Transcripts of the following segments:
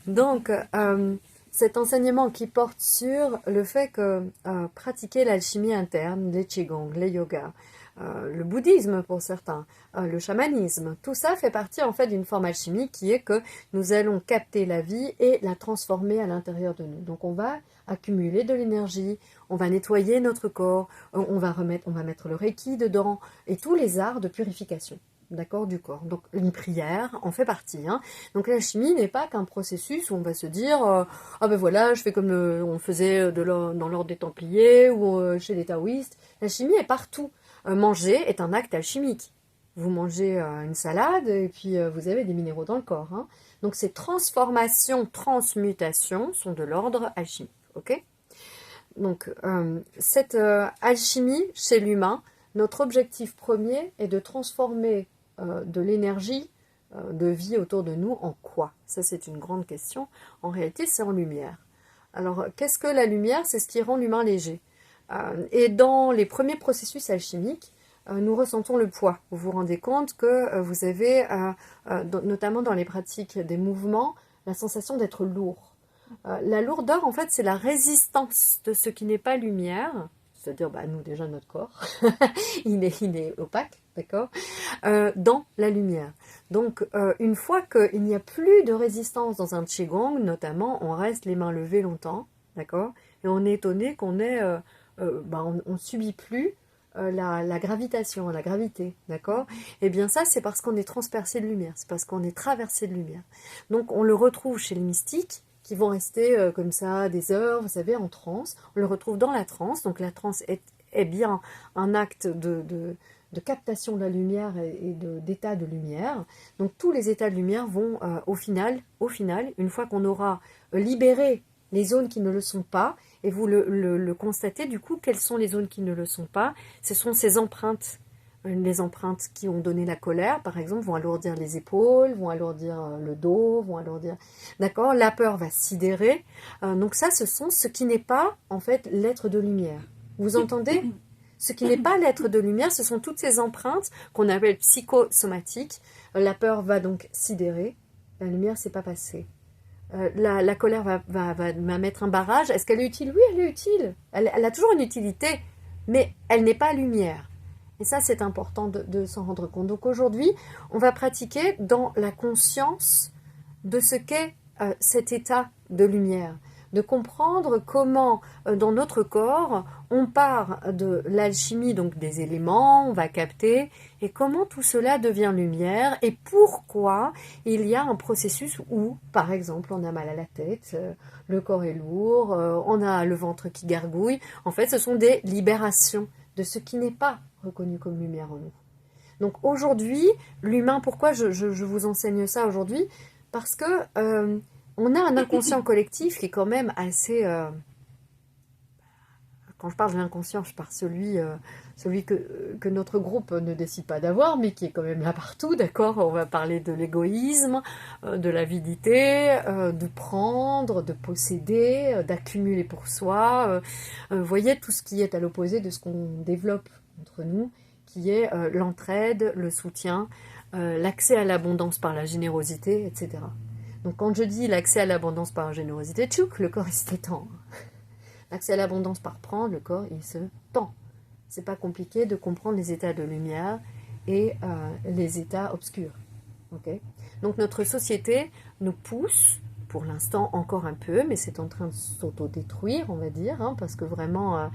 Donc, cet enseignement qui porte sur le fait que pratiquer l'alchimie interne, les qigong, les yogas, le bouddhisme pour certains, le chamanisme, tout ça fait partie en fait d'une forme alchimique qui est que nous allons capter la vie et la transformer à l'intérieur de nous. Donc on va accumuler de l'énergie, on va nettoyer notre corps, on va mettre le reiki dedans et tous les arts de purification. D'accord, du corps. Donc une prière en fait partie. Hein. Donc l'alchimie n'est pas qu'un processus où on va se dire ah ben voilà, je fais comme on faisait dans l'ordre des Templiers ou chez les taoïstes. L'alchimie est partout. Manger est un acte alchimique. Vous mangez une salade et puis vous avez des minéraux dans le corps. Hein. Donc ces transformations, transmutations sont de l'ordre alchimique. Ok. Donc cette alchimie chez l'humain, notre objectif premier est de transformer de l'énergie de vie autour de nous en quoi? Ça, c'est une grande question. En réalité, c'est en lumière. Alors, qu'est-ce que la lumière? C'est ce qui rend l'humain léger. Et dans les premiers processus alchimiques, nous ressentons le poids. Vous vous rendez compte que vous avez, notamment dans les pratiques des mouvements, la sensation d'être lourd. La lourdeur, en fait, c'est la résistance de ce qui n'est pas lumière, c'est-à-dire nous déjà notre corps, il est opaque, d'accord, dans la lumière. Donc une fois qu'il n'y a plus de résistance dans un qigong, notamment, on reste les mains levées longtemps, d'accord, et on est étonné qu'on on subit plus la gravitation, la gravité, d'accord. Et bien ça, c'est parce qu'on est transpercé de lumière, c'est parce qu'on est traversé de lumière. Donc on le retrouve chez les mystiques, qui vont rester comme ça des heures, vous savez, en transe. On le retrouve dans la transe. Donc la transe est bien un acte de captation de la lumière et d'état de lumière. Donc tous les états de lumière vont au final, une fois qu'on aura libéré les zones qui ne le sont pas, et vous le constatez du coup, quelles sont les zones qui ne le sont pas, ce sont ces empreintes. Les empreintes qui ont donné la colère, par exemple, vont alourdir les épaules, vont alourdir le dos, vont alourdir... D'accord. La peur va sidérer. Donc ça, ce sont ce qui n'est pas, en fait, l'être de lumière. Vous entendez? Ce qui n'est pas l'être de lumière, ce sont toutes ces empreintes qu'on appelle psychosomatiques. La peur va donc sidérer. La lumière, c'est pas passé. La colère va mettre un barrage. Est-ce qu'elle est utile? Oui, elle est utile. Elle a toujours une utilité, mais elle n'est pas lumière. Et ça, c'est important de s'en rendre compte. Donc aujourd'hui, on va pratiquer dans la conscience de ce qu'est cet état de lumière, de comprendre comment dans notre corps, on part de l'alchimie, donc des éléments, on va capter, et comment tout cela devient lumière, et pourquoi il y a un processus où, par exemple, on a mal à la tête, le corps est lourd, on a le ventre qui gargouille. En fait, ce sont des libérations de ce qui n'est pas reconnu comme lumière en nous. Donc aujourd'hui, l'humain, pourquoi je vous enseigne ça aujourd'hui? Parce que on a un inconscient collectif qui est quand même assez... quand je parle de l'inconscient, je parle celui que notre groupe ne décide pas d'avoir, mais qui est quand même là partout, d'accord. On va parler de l'égoïsme, de l'avidité, de prendre, de posséder, d'accumuler pour soi. Vous voyez, tout ce qui est à l'opposé de ce qu'on développe entre nous, qui est l'entraide, le soutien, l'accès à l'abondance par la générosité, etc. Donc quand je dis l'accès à l'abondance par la générosité, tchouk, le corps il se détend. L'accès à l'abondance par prendre, le corps il se tend. C'est pas compliqué de comprendre les états de lumière et les états obscurs. Okay. Donc notre société nous pousse, pour l'instant encore un peu, mais c'est en train de s'auto-détruire, on va dire, hein, parce que vraiment...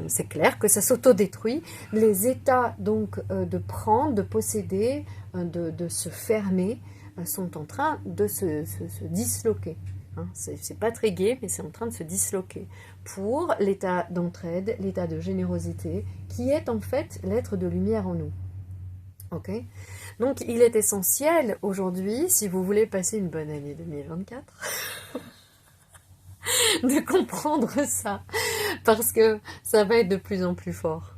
c'est clair que ça s'autodétruit. Les états donc de prendre, de posséder, de se fermer sont en train de se disloquer. Hein. C'est pas très gai, mais c'est en train de se disloquer pour l'état d'entraide, l'état de générosité, qui est en fait l'être de lumière en nous. Ok. Donc il est essentiel aujourd'hui, si vous voulez passer une bonne année 2024, de comprendre ça, parce que ça va être de plus en plus fort.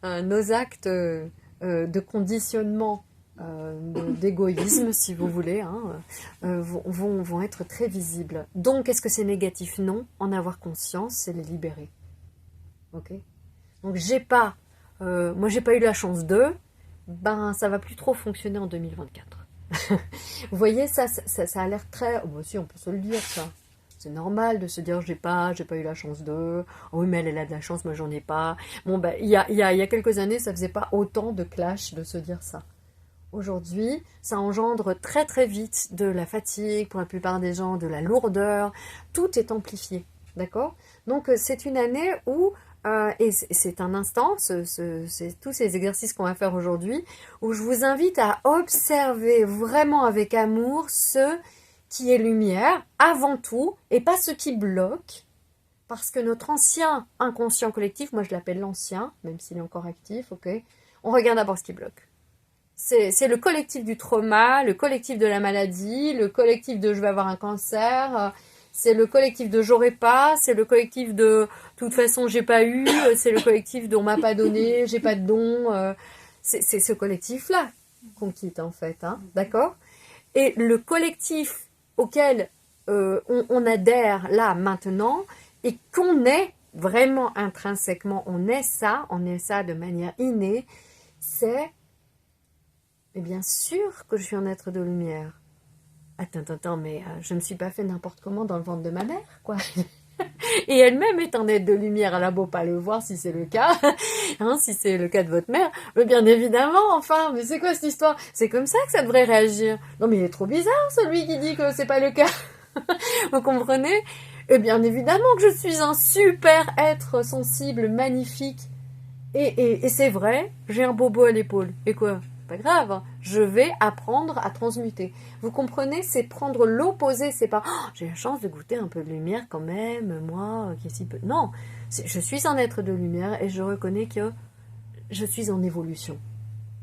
Nos actes de conditionnement, d'égoïsme, si vous voulez, hein, vont être très visibles. Donc, est-ce que c'est négatif? Non. En avoir conscience, c'est les libérer. Ok. Donc, moi, j'ai pas eu la chance de, ça va plus trop fonctionner en 2024. Vous voyez, ça a l'air très... Oh, bah, si, on peut se le dire, ça. C'est normal de se dire, j'ai pas eu la chance de... Oh, oui, mais elle a de la chance, moi, j'en ai pas. Bon, ben, il y a quelques années, ça faisait pas autant de clash de se dire ça. Aujourd'hui, ça engendre très très vite de la fatigue, pour la plupart des gens, de la lourdeur. Tout est amplifié, d'accord? Donc, c'est une année où... et c'est un instant, c'est tous ces exercices qu'on va faire aujourd'hui, où je vous invite à observer vraiment avec amour ce qui est lumière avant tout, et pas ce qui bloque, parce que notre ancien inconscient collectif, moi je l'appelle l'ancien, même s'il est encore actif, ok, on regarde d'abord ce qui bloque. C'est le collectif du trauma, le collectif de la maladie, le collectif de je vais avoir un cancer, c'est le collectif de j'aurai pas, c'est le collectif de toute façon j'ai pas eu, c'est le collectif de on m'a pas donné, j'ai pas de don. C'est ce collectif-là qu'on quitte en fait, hein, d'accord? Et le collectif auquel on adhère là maintenant et qu'on est vraiment intrinsèquement, on est ça de manière innée, c'est mais bien sûr que je suis un être de lumière. Attends, mais je ne me suis pas fait n'importe comment dans le ventre de ma mère, quoi. Et elle-même est un être de lumière, elle a beau pas le voir si c'est le cas, hein, si c'est le cas de votre mère. Mais bien évidemment, enfin, mais c'est quoi cette histoire? C'est comme ça que ça devrait réagir. Non mais il est trop bizarre celui qui dit que c'est pas le cas. Vous comprenez? Et bien évidemment que je suis un super être sensible, magnifique. Et c'est vrai, j'ai un bobo à l'épaule. Et quoi? Pas grave, je vais apprendre à transmuter. Vous comprenez? C'est prendre l'opposé, c'est pas oh, j'ai la chance de goûter un peu de lumière quand même, moi, qui est si peu. Non, je suis un être de lumière et je reconnais que je suis en évolution.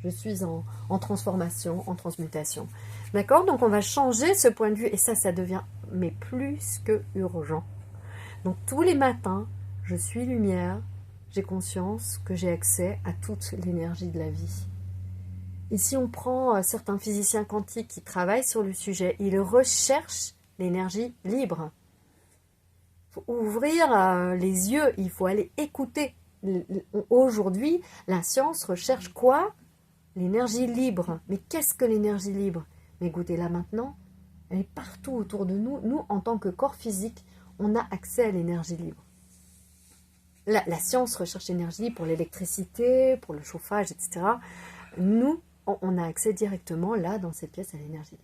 Je suis en transformation, en transmutation. D'accord? Donc on va changer ce point de vue et ça devient mais plus que urgent. Donc tous les matins, je suis lumière, j'ai conscience que j'ai accès à toute l'énergie de la vie. Et si on prend certains physiciens quantiques qui travaillent sur le sujet, ils recherchent l'énergie libre. Il faut ouvrir les yeux, il faut aller écouter. Aujourd'hui, la science recherche quoi? L'énergie libre. Mais qu'est-ce que l'énergie libre? Mais écoutez-la maintenant, elle est partout autour de nous. Nous, en tant que corps physique, on a accès à l'énergie libre. La science recherche l'énergie libre pour l'électricité, pour le chauffage, etc. Nous, on a accès directement, là, dans cette pièce, à l'énergie libre.